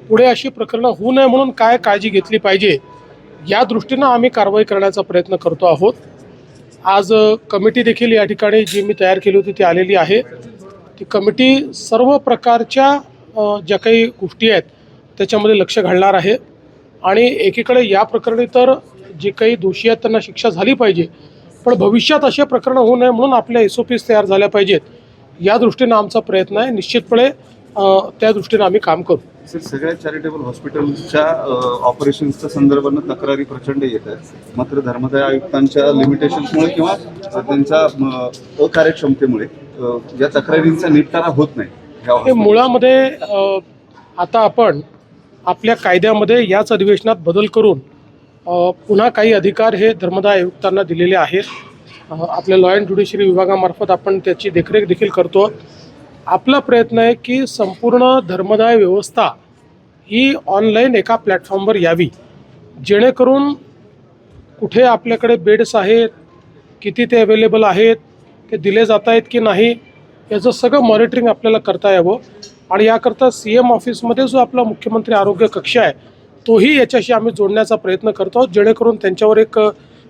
पुढे अशी प्रकरणं होऊ नये म्हणून काय काळजी घेतली पाहिजे या दृष्टीनं आम्ही कारवाई करण्याचा प्रयत्न करतो आहोत। आज कमिटी देखील या ठिकाणी जी मी तयार केली होती ती आलेली आहे। ती कमिटी सर्व प्रकारच्या ज्या काही गोष्टी आहेत त्याच्यामध्ये लक्ष घालणार आहे आणि एकीकडे या प्रकरणी तर जे काही दोषी आहेत त्यांना शिक्षा झाली पाहिजे, पण भविष्यात असे प्रकरण होऊ नये म्हणून आपल्या SOPs तयार झाल्या पाहिजेत या दृष्टीनं आमचा प्रयत्न आहे। निश्चितपणे त्या दृष्टीनं आम्ही काम करू। सर, सगळ्या चॅरिटेबल हॉस्पिटल्सच्या ऑपरेशन्सच्या संदर्भानं तक्रारी प्रचंड येत आहेत, मात्र धर्मदाय आयुक्तांच्या लिमिटेशन्समुळे किंवा त्यांच्या अकार्यक्षमतेमुळे या तक्रारींचा निपटारा होत नाही। मुळामध्ये आता आपण आपल्या कायद्यामध्ये याच अधिवेशनात बदल करून पुन्हा काही अधिकार हे धर्मदाय आयुक्तांना दिलेले आहेत। आपल्या लॉ अँड ज्युडिशरी विभागामार्फत आपण त्याची देखरेख देखील करतो। आपला प्रयत्न आहे की संपूर्ण धर्मदाय व्यवस्था ही ऑनलाईन एका प्लॅटफॉर्मवर यावी, जेणेकरून कुठे आपल्याकडे बेड्स आहेत, किती ते अवेलेबल आहेत, ते दिले जात आहेत की नाही, याचं सगळं मॉनिटरिंग आपल्याला करता यावं। आणि याकरता CM ऑफिसमध्ये जो आपला मुख्यमंत्री आरोग्य कक्ष आहे तोही याच्याशी आम्ही जोडण्याचा प्रयत्न करतो आहोत, जेणेकरून त्यांच्यावर एक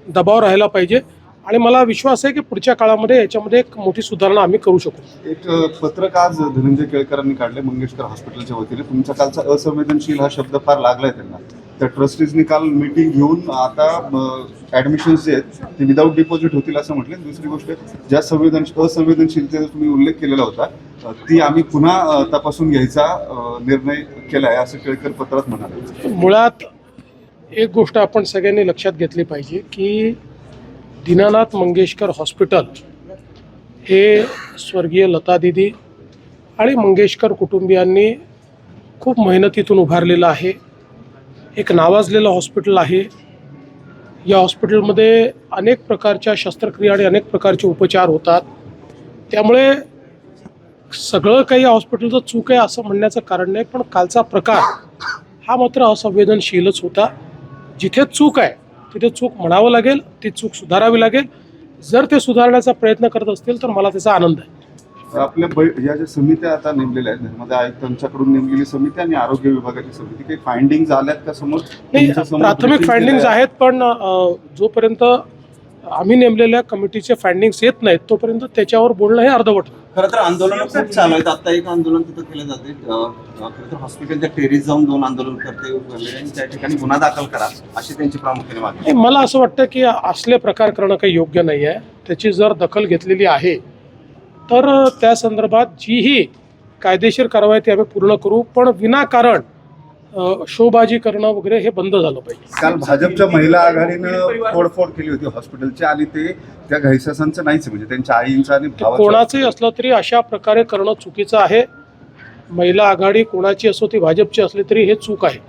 दबाव राहायला पाहिजे आणि मला विश्वास आहे की पुढच्या काळामध्ये याच्यामध्ये एक मोठी सुधारणा आम्ही करू शकू। एक पत्रक आज धनंजय केळकरांनी काढले मंगेशकर हॉस्पिटलच्या वतीने। तुमच्या कालचा असंवेदनशील हा शब्द फार लागलाय त्यांना। त्या ट्रस्टीजनी काल मीटिंग घेऊन आता ॲडमिशन्स जे आहेत ते विदाऊट डिपॉझिट होतील असं म्हटलं। दुसरी गोष्ट, ज्या असंवेदनशीलतेचा तुम्ही उल्लेख केलेला होता ती आम्ही पुन्हा तपासून घ्यायचा निर्णय केला आहे असं केळकर पत्रात म्हणाले। मुळात एक गोष्ट आपण सगळ्यांनी लक्षात घेतली पाहिजे की दीनानाथ मंगेशकर हॉस्पिटल हे स्वर्गीय लता दीदी आणि मंगेशकर कुटुंबियांनी खूप मेहनतीतून उभारलेलं आहे। एक नावाजलेलं हॉस्पिटल आहे। या हॉस्पिटलमध्ये अनेक प्रकारच्या शस्त्रक्रिया आणि अनेक प्रकारचे उपचार होतात। त्यामुळे सगळं काही या हॉस्पिटलचं चूक आहे असं म्हणण्याचं कारण नाही, पण कालचा प्रकार हा मात्र असंवेदनशीलच होता। जिथे चूक आहे तिथे चूक म्हणावं लागेल, ती चूक सुधारावी लागेल। जर ते सुधारण्याचा प्रयत्न करत असतील तर मला त्याचा आनंद आहे। आपल्या या ज्या समित्या आता नेमलेल्या आहेत, धर्मदाय आयुक्तांच्याकडून नेमलेली समिती आणि आरोग्य विभागाची समिती, काही फाइंडिंग्स आल्यात का समोर? नाही, प्राथमिक फाइंडिंग्स आहेत, पण जोपर्यंत आम्ही नेमलेल्या कमिटीचे फाइंडिंग्स येत नाहीत तोपर्यंत त्याच्यावर बोलणं हे अर्धवट। खरं तर आंदोलन खूप चालू आहेत। आता एक आंदोलन तिथं केलं जाते, खरं तर हॉस्पिटलच्या टेरेस जाऊन 2 आंदोलनकर्ते त्या ठिकाणी गुन्हा दाखल करा अशी त्यांची प्रामुख्याने मागणी। मला असं वाटतं की असले प्रकार करणं काही योग्य नाही आहे। त्याची जर दखल घेतलेली आहे तर त्या संदर्भात जीही कायदेशीर कारवाई ती आम्ही पूर्ण करू, पण विनाकारण शोबाजी करणं वगैरे हे बंद झालं पाहिजे। काल भाजपच्या महिला आघाडीनं तोडफोड केली होती हॉस्पिटलची आणि ते त्या घैसासांचं नाहीच, म्हणजे त्यांच्या आईंचं आणि कोणाचंही असलं तरी अशा प्रकारे करणं चुकीचं आहे। महिला आघाडी कोणाची असो, ती भाजपची असली तरी हे चूक आहे।